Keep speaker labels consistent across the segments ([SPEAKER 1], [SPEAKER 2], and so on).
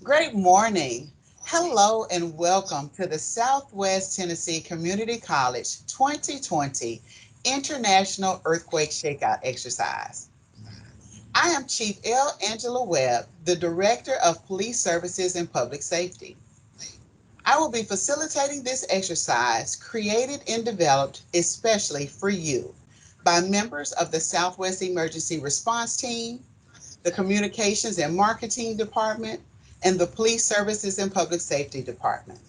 [SPEAKER 1] Great morning. Hello and welcome to the Southwest Tennessee Community College 2020 International Earthquake Shakeout Exercise. I am Chief L. Angela Webb, the Director of Police Services and Public Safety. I will be facilitating this exercise created and developed especially for you by members of the Southwest Emergency Response Team, the Communications and Marketing Department, and the Police Services and Public Safety Department.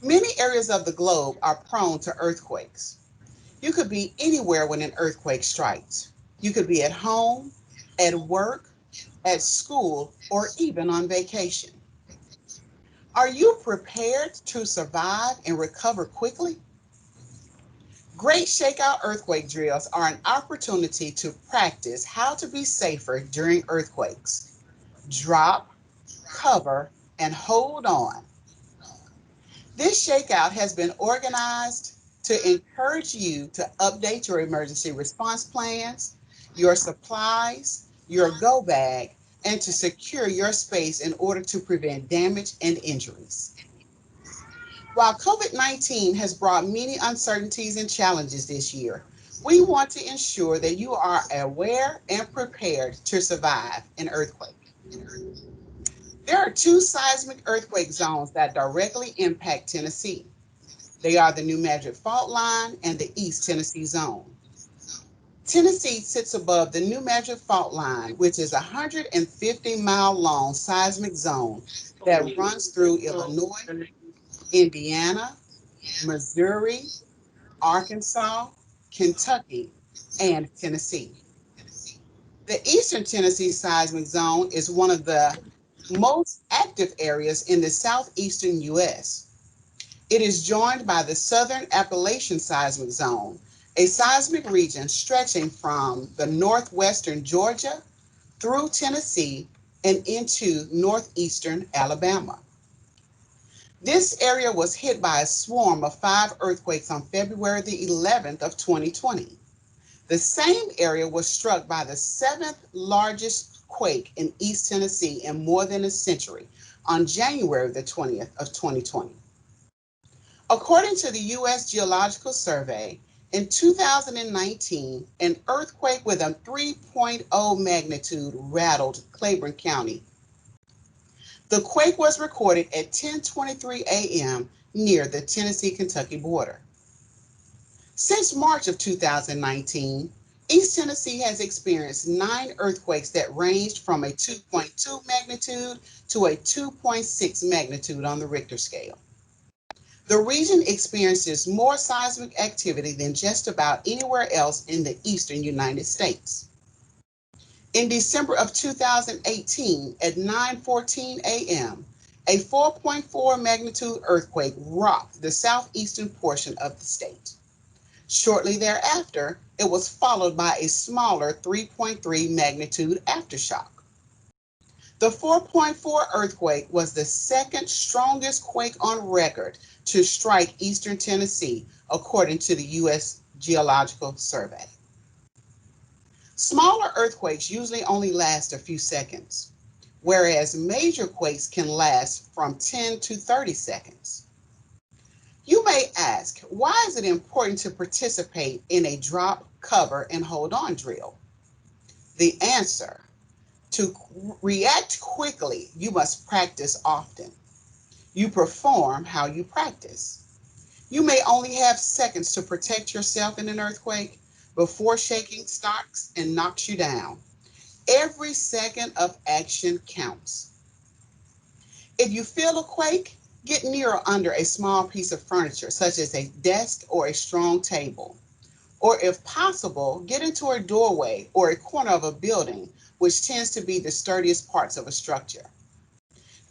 [SPEAKER 1] Many areas of the globe are prone to earthquakes. You could be anywhere when an earthquake strikes. You could be at home, at work, at school, or even on vacation. Are you prepared to survive and recover quickly? Great Shakeout earthquake drills are an opportunity to practice how to be safer during earthquakes. Drop, cover, and hold on. This shakeout has been organized to encourage you to update your emergency response plans, your supplies, your go bag, and to secure your space in order to prevent damage and injuries. While COVID-19 has brought many uncertainties and challenges this year, we want to ensure that you are aware and prepared to survive an earthquake. There are two seismic earthquake zones that directly impact Tennessee. They are the New Madrid Fault Line and the East Tennessee Zone. Tennessee sits above the New Madrid Fault Line, which is a 150-mile long seismic zone that runs through Illinois, Indiana, Missouri, Arkansas, Kentucky, and Tennessee. The Eastern Tennessee seismic zone is one of the most active areas in the southeastern U.S. It is joined by the Southern Appalachian Seismic Zone, a seismic region stretching from the northwestern Georgia through Tennessee and into northeastern Alabama. This area was hit by a swarm of 5 earthquakes on February the 11th of 2020. The same area was struck by the seventh largest quake in East Tennessee in more than a century on January the 20th of 2020. According to the U.S. Geological Survey, in 2019, an earthquake with a 3.0 magnitude rattled Claiborne County. The quake was recorded at 10:23 a.m. near the Tennessee-Kentucky border. Since March of 2019, East Tennessee has experienced 9 earthquakes that ranged from a 2.2 magnitude to a 2.6 magnitude on the Richter scale. The region experiences more seismic activity than just about anywhere else in the eastern United States. In December of 2018, at 9:14 a.m., a 4.4 magnitude earthquake rocked the southeastern portion of the state. Shortly thereafter, it was followed by a smaller 3.3 magnitude aftershock. The 4.4 earthquake was the second strongest quake on record to strike eastern Tennessee, according to the U.S. Geological Survey. Smaller earthquakes usually only last a few seconds, whereas major quakes can last from 10 to 30 seconds. You may ask, why is it important to participate in a drop, cover, and hold on drill? The answer: to react quickly, you must practice often. You perform how you practice. You may only have seconds to protect yourself in an earthquake before shaking starts and knocks you down. Every second of action counts. If you feel a quake, get near or under a small piece of furniture, such as a desk or a strong table. Or if possible, get into a doorway or a corner of a building, which tends to be the sturdiest parts of a structure.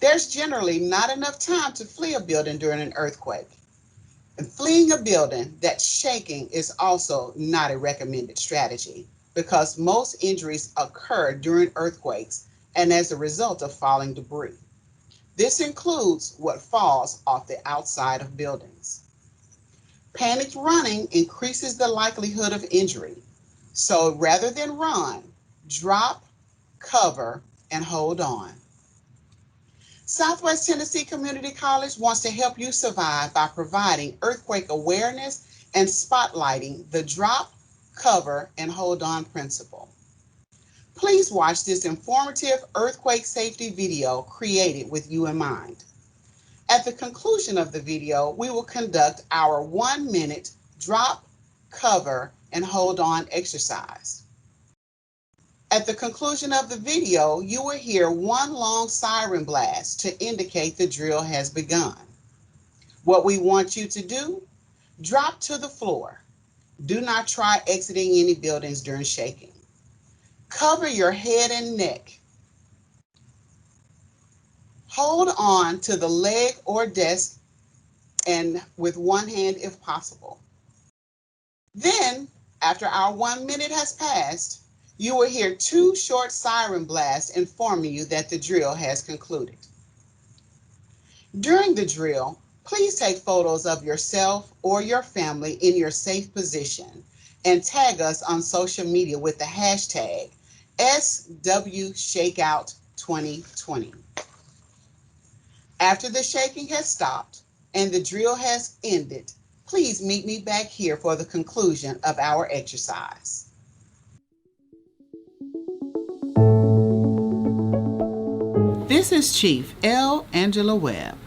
[SPEAKER 1] There's generally not enough time to flee a building during an earthquake. And fleeing a building that's shaking is also not a recommended strategy because most injuries occur during earthquakes and as a result of falling debris. This includes what falls off the outside of buildings. Panicked running increases the likelihood of injury. So rather than run, drop, cover, and hold on. Southwest Tennessee Community College wants to help you survive by providing earthquake awareness and spotlighting the drop, cover, and hold on principle. Please watch this informative earthquake safety video created with you in mind. At the conclusion of the video, we will conduct our 1-minute drop, cover, and hold on exercise. At the conclusion of the video, you will hear one long siren blast to indicate the drill has begun. What we want you to do, drop to the floor. Do not try exiting any buildings during shaking. Cover your head and neck. Hold on to the leg or desk and with one hand if possible. Then, after our 1 minute has passed, you will hear 2 short siren blasts informing you that the drill has concluded. During the drill, please take photos of yourself or your family in your safe position and tag us on social media with the hashtag SWShakeout2020. After the shaking has stopped and the drill has ended, please meet me back here for the conclusion of our exercise. This is Chief L. Angela Webb,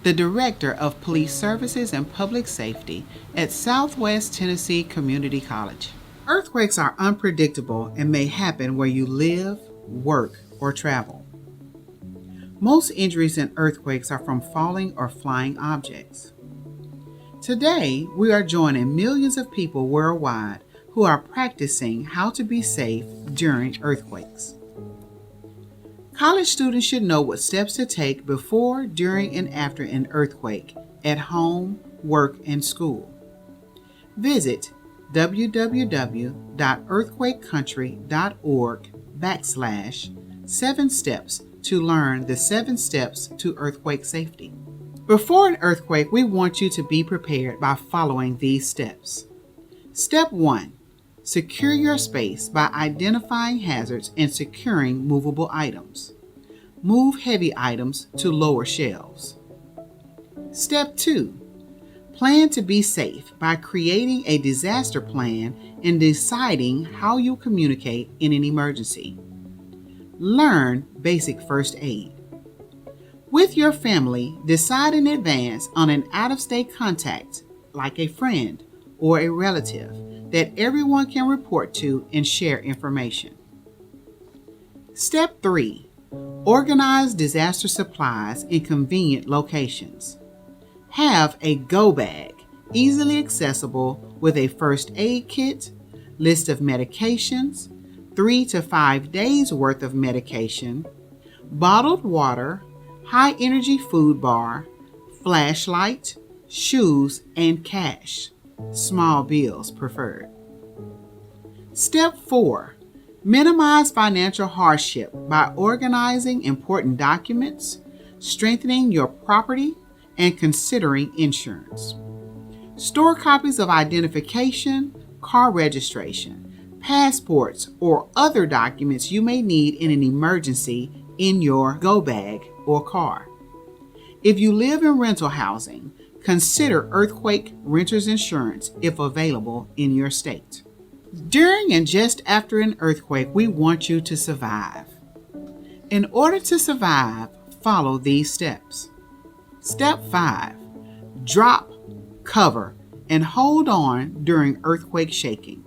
[SPEAKER 1] the Director of Police Services and Public Safety at Southwest Tennessee Community College. Earthquakes are unpredictable and may happen where you live, work, or travel. Most injuries in earthquakes are from falling or flying objects. Today, we are joining millions of people worldwide who are practicing how to be safe during earthquakes. College students should know what steps to take before, during, and after an earthquake at home, work, and school. Visit www.earthquakecountry.org/7 steps to learn the 7 steps to earthquake safety. Before an earthquake, we want you to be prepared by following these steps. Step 1. Secure your space by identifying hazards and securing movable items. Move heavy items to lower shelves. Step 2. Plan to be safe by creating a disaster plan and deciding how you'll communicate in an emergency. Learn basic first aid. With your family, decide in advance on an out-of-state contact, like a friend or a relative, that everyone can report to and share information. Step 3. Organize disaster supplies in convenient locations. Have a go bag, easily accessible with a first aid kit, list of medications, 3 to 5 days worth of medication, bottled water, high energy food bar, flashlight, shoes, and cash. Small bills preferred. Step 4. Minimize financial hardship by organizing important documents, strengthening your property, and considering insurance. Store copies of identification, car registration, passports, or other documents you may need in an emergency in your go bag or car. If you live in rental housing, consider earthquake renter's insurance if available in your state. During and just after an earthquake, we want you to survive. In order to survive, follow these steps. Step 5. Drop, cover, and hold on during earthquake shaking.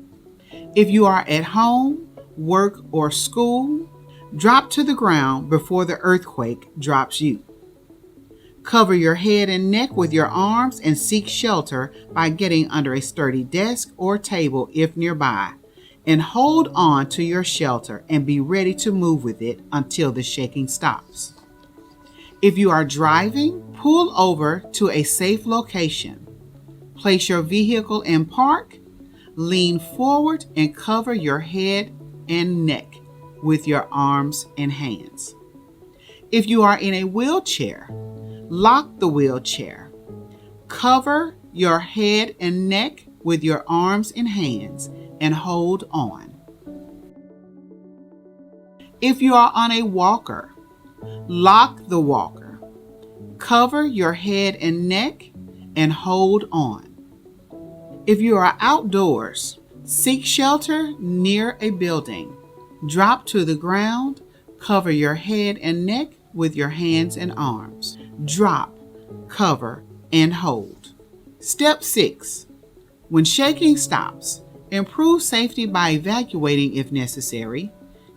[SPEAKER 1] If you are at home, work, or school, drop to the ground before the earthquake drops you. Cover your head and neck with your arms and seek shelter by getting under a sturdy desk or table if nearby, and hold on to your shelter and be ready to move with it until the shaking stops. If you are driving, pull over to a safe location. Place your vehicle in park, lean forward, and cover your head and neck with your arms and hands. If you are in a wheelchair, lock the wheelchair. Cover your head and neck with your arms and hands and hold on. If you are on a walker, lock the walker. Cover your head and neck and hold on. If you are outdoors, seek shelter near a building. Drop to the ground. Cover your head and neck with your hands and arms. Drop, cover, and hold. Step 6. When shaking stops, improve safety by evacuating if necessary,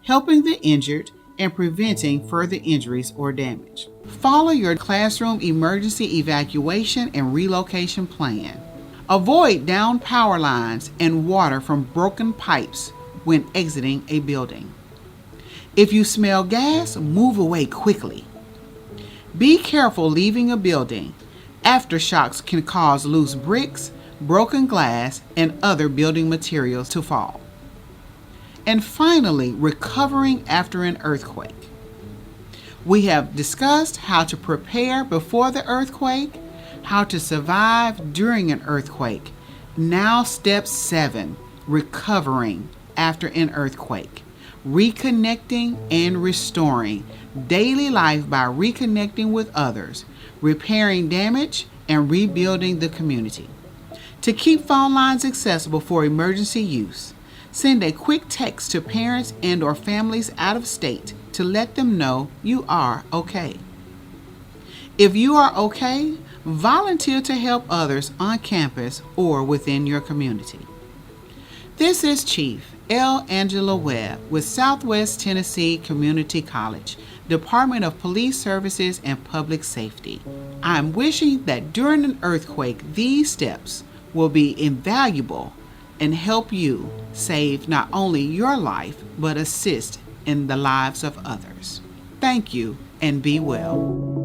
[SPEAKER 1] helping the injured, and preventing further injuries or damage. Follow your classroom emergency evacuation and relocation plan. Avoid downed power lines and water from broken pipes when exiting a building. If you smell gas, move away quickly. Be careful leaving a building. Aftershocks can cause loose bricks, broken glass, and other building materials to fall. And finally, recovering after an earthquake. We have discussed how to prepare before the earthquake, how to survive during an earthquake. Now, step 7, recovering after an earthquake. Reconnecting and restoring daily life by reconnecting with others, repairing damage, and rebuilding the community. To keep phone lines accessible for emergency use, send a quick text to parents and or families out of state to let them know you are okay. If you are okay, volunteer to help others on campus or within your community. This is Chief L. Angela Webb with Southwest Tennessee Community College, Department of Police Services and Public Safety. I'm wishing that during an earthquake, these steps will be invaluable and help you save not only your life, but assist in the lives of others. Thank you and be well.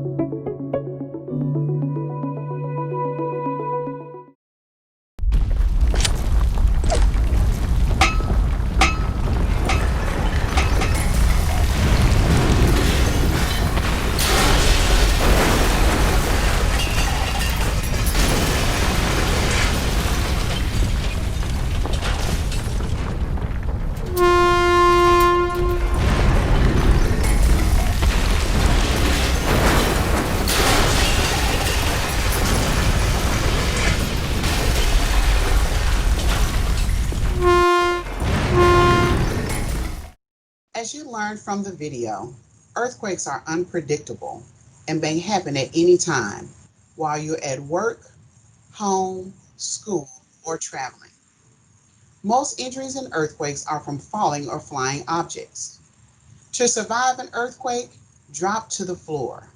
[SPEAKER 1] As you learned from the video, earthquakes are unpredictable and may happen at any time while you're at work, home, school, or traveling. Most injuries in earthquakes are from falling or flying objects. To survive an earthquake, drop to the floor.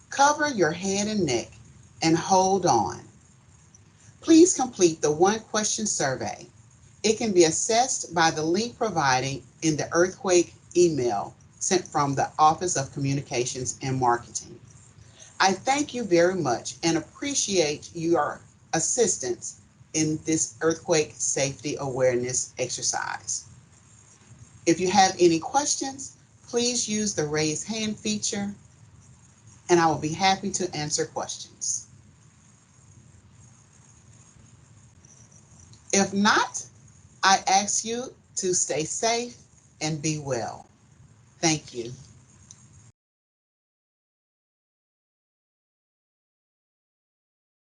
[SPEAKER 1] Cover your head and neck and hold on. Please complete the one-question survey. It can be accessed by the link provided in the earthquake email sent from the Office of Communications and Marketing. I thank you very much and appreciate your assistance in this earthquake safety awareness exercise. If you have any questions, please use the raise hand feature and I will be happy to answer questions. If not, I ask you to stay safe and be well. Thank you.